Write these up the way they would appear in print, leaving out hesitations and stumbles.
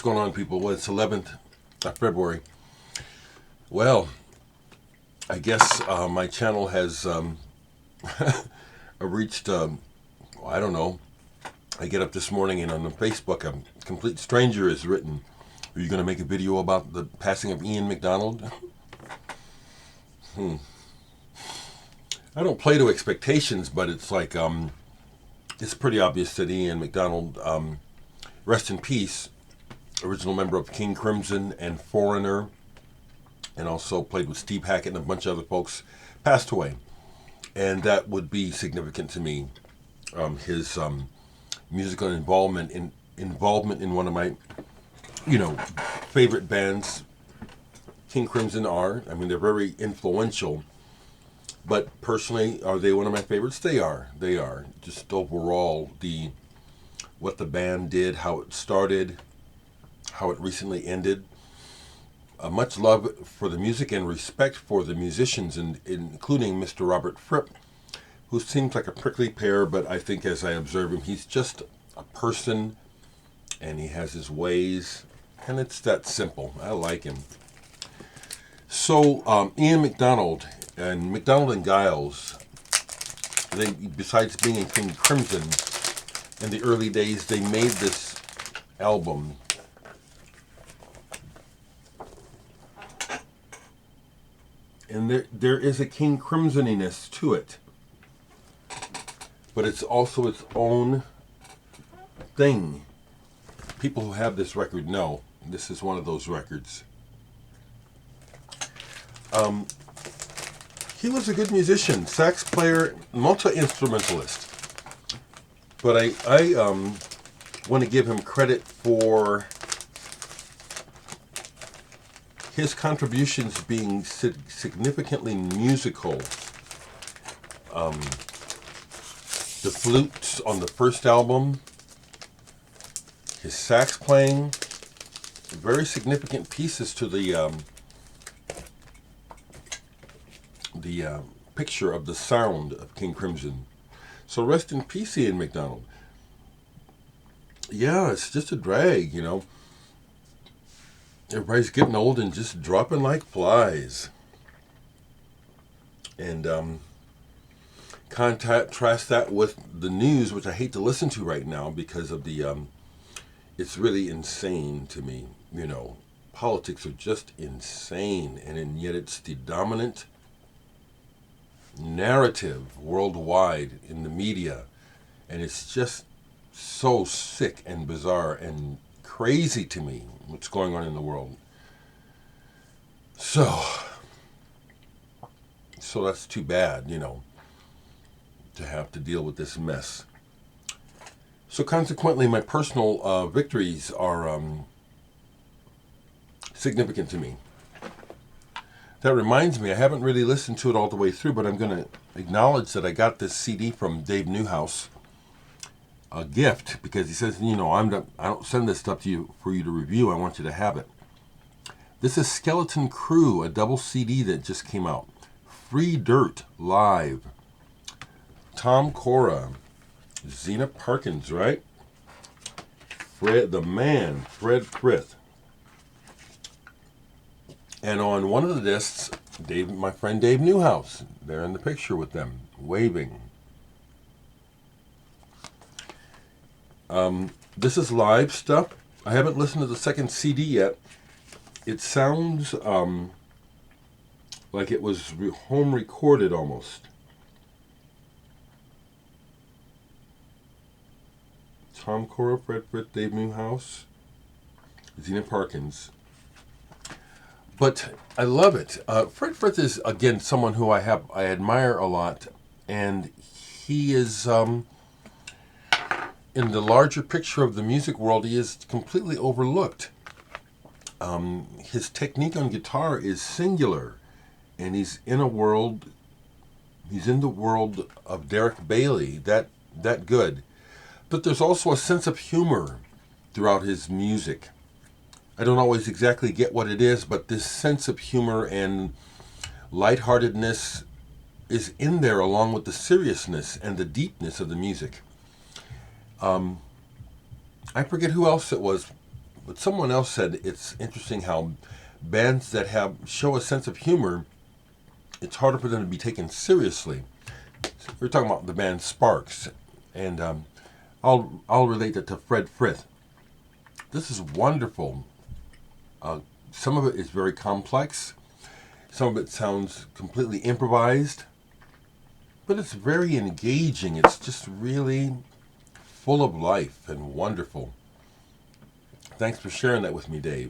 What's going on, people? Well, it's 11th of February. Well, I guess my channel has reached, I don't know. I get up this morning and on Facebook, a complete stranger has written, "Are you going to make a video about the passing of Ian McDonald?" I don't play to expectations, but it's like, it's pretty obvious that Ian McDonald, rest in peace, original member of King Crimson and Foreigner, and also played with Steve Hackett and a bunch of other folks, passed away. And that would be significant to me. His musical involvement in one of my, favorite bands, King Crimson are. I mean, they're very influential. But personally, are they one of my favorites? They are. They are. Just overall, what the band did, how it started, how it recently ended. Much love for the music and respect for the musicians, including Mr. Robert Fripp, who seems like a prickly pear, but I think as I observe him, he's just a person, and he has his ways, and it's that simple. I like him. So, Ian McDonald and McDonald Giles, they, besides being in King Crimson, in the early days, they made this album. And there is a King Crimsoniness to it. But it's also its own thing. People who have this record know this is one of those records. He was a good musician, sax player, multi-instrumentalist. But I want to give him credit for his contributions being significantly musical. The flutes on the first album, his sax playing, very significant pieces to the picture of the sound of King Crimson. So rest in peace, Ian McDonald. Yeah, it's just a drag, Everybody's getting old and just dropping like flies. And contrast that with the news, which I hate to listen to right now because of the, it's really insane to me. Politics are just insane, and yet it's the dominant narrative worldwide in the media, and it's just so sick and bizarre and crazy to me what's going on in the world. So that's too bad, to have to deal with this mess. So consequently, my personal victories are significant to me. That reminds me, I haven't really listened to it all the way through, but I'm going to acknowledge that I got this CD from Dave Newhouse, a gift, because he says, I don't send this stuff to you for you to review. I want you to have it. This is Skeleton Crew, a double CD that just came out. Free Dirt Live. Tom Cora, Zena Parkins, right? Fred Frith. And on one of the discs, my friend Dave Newhouse, there in the picture with them, waving. This is live stuff. I haven't listened to the second CD yet. It sounds like it was home recorded almost. Tom Cora, Fred Frith, Dave Newhouse, Zena Parkins. But I love it. Fred Frith is, again, someone who I admire a lot, and he is, in the larger picture of the music world, he is completely overlooked. His technique on guitar is singular, and he's in the world of Dereck Bailey, that good. But there's also a sense of humor throughout his music. I don't always exactly get what it is, but this sense of humor and lightheartedness is in there, along with the seriousness and the deepness of the music. I forget who else it was But someone else said it's interesting how bands that show a sense of humor, it's harder for them to be taken seriously. We're talking about the band Sparks, and I'll relate that to Fred Frith. This is wonderful. Some of it is very complex. Some of it sounds completely improvised, but it's very engaging. It's just really full of life and wonderful. Thanks for sharing that with me, Dave.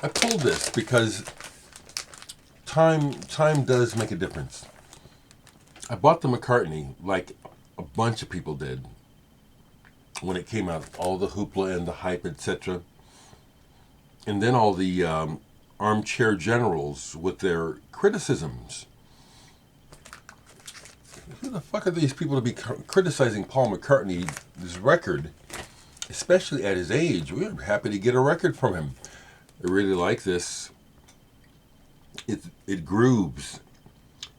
I pulled this because time does make a difference. I bought the McCartney like a bunch of people did when it came out, all the hoopla and the hype, etc. And then all the armchair generals with their criticisms. Who the fuck are these people to be criticizing Paul McCartney's record, especially at his age? We're happy to get a record from him. I really like this. It grooves,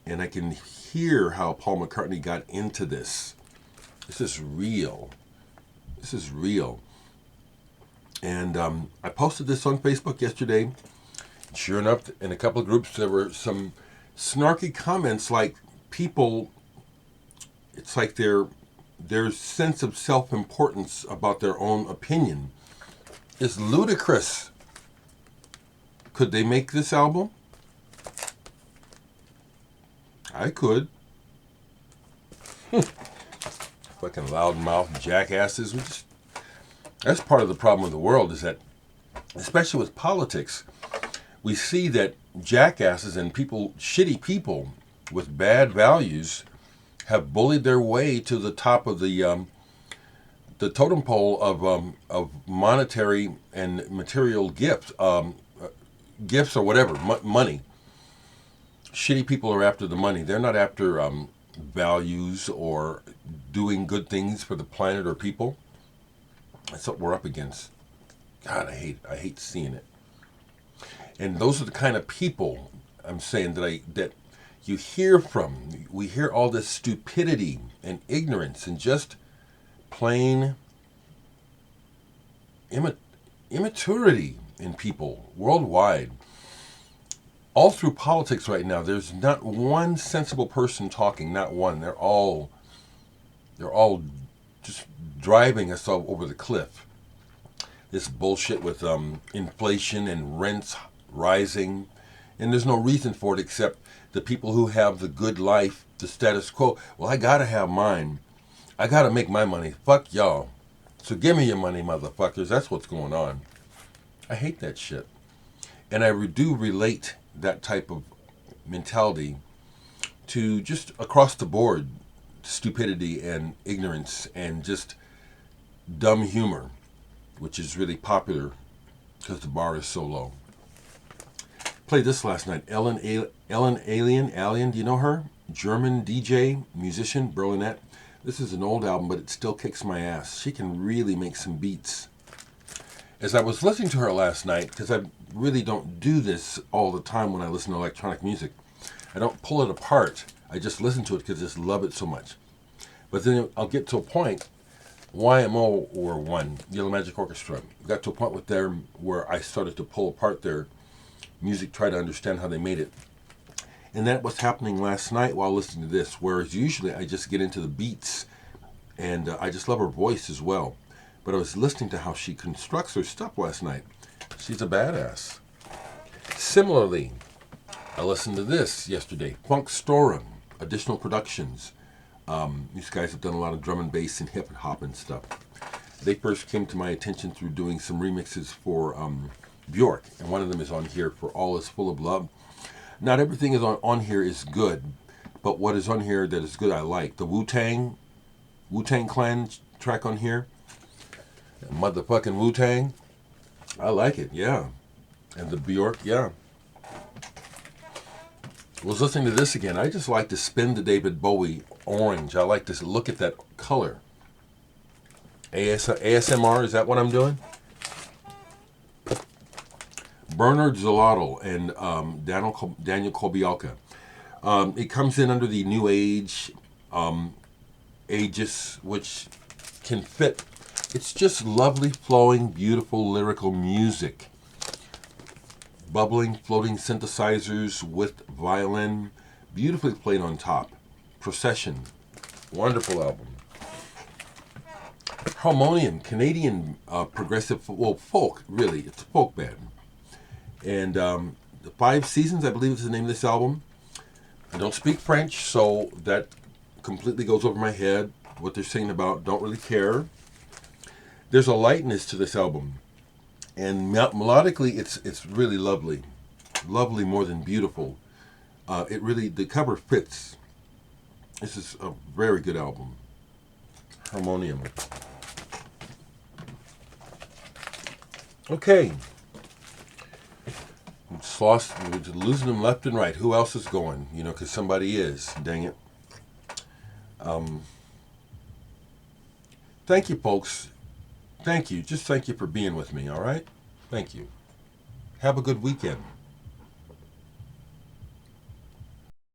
and I can hear how Paul McCartney got into this. This is real. This is real. And I posted this on Facebook yesterday. Sure enough, in a couple of groups, there were some snarky comments like people, it's like their sense of self-importance about their own opinion is ludicrous. Could they make this album? I could. Fucking loudmouth jackasses. That's part of the problem with the world, is that, especially with politics, we see that jackasses and shitty people with bad values have bullied their way to the top of the totem pole of monetary and material gifts or whatever, money. Shitty people are after the money. They're not after values or doing good things for the planet or people. That's what we're up against. God, I hate seeing it. And those are the kind of people I'm saying that you hear from. We hear all this stupidity and ignorance and just plain immaturity in people worldwide. All through politics right now, there's not one sensible person talking, not one. They're all just driving us all over the cliff. This bullshit with inflation and rents rising, and there's no reason for it except the people who have the good life, the status quo. Well, I gotta have mine. I gotta make my money. Fuck y'all. So give me your money, motherfuckers. That's what's going on. I hate that shit. And I do relate that type of mentality to just across the board stupidity and ignorance and just dumb humor, which is really popular because the bar is so low. Played this last night. Allien, do you know her? German DJ, musician, Berlinette. This is an old album, but it still kicks my ass. She can really make some beats. As I was listening to her last night, because I really don't do this all the time when I listen to electronic music, I don't pull it apart. I just listen to it because I just love it so much. But then I'll get to a point, YMO or one, Yellow Magic Orchestra, got to a point with them where I started to pull apart their music, try to understand how they made it. And that was happening last night while listening to this, whereas usually I just get into the beats, and I just love her voice as well. But I was listening to how she constructs her stuff last night. She's a badass. Similarly, I listened to this yesterday, Funkstorung, Additional Productions. These guys have done a lot of drum and bass and hip hop and stuff. They first came to my attention through doing some remixes for Bjork, and one of them is on here, For All Is Full of Love. Not everything is on here is good, but what is on here that is good I like. The Wu-Tang Clan track on here, motherfucking Wu-Tang, I like it, yeah. And the Bjork, yeah. Was listening to this again. I just like to spin the David Bowie orange. I like to look at that color. ASMR, is that what I'm doing? Bernard Zolotl and Daniel Kobialka. It comes in under the New Age aegis, which can fit. It's just lovely, flowing, beautiful, lyrical music. Bubbling, floating synthesizers with violin, beautifully played on top. Procession, wonderful album. Harmonium, Canadian progressive, well, folk, really. It's a folk band. And the Five Seasons, I believe is the name of this album. I don't speak French, so that completely goes over my head. What they're singing about, don't really care. There's a lightness to this album. And melodically, it's really lovely. Lovely more than beautiful. The cover fits. This is a very good album. Harmonium. Okay. We're losing them left and right. Who else is going? Because somebody is. Dang it. Thank you, folks. Thank you. Just thank you for being with me, all right? Thank you. Have a good weekend.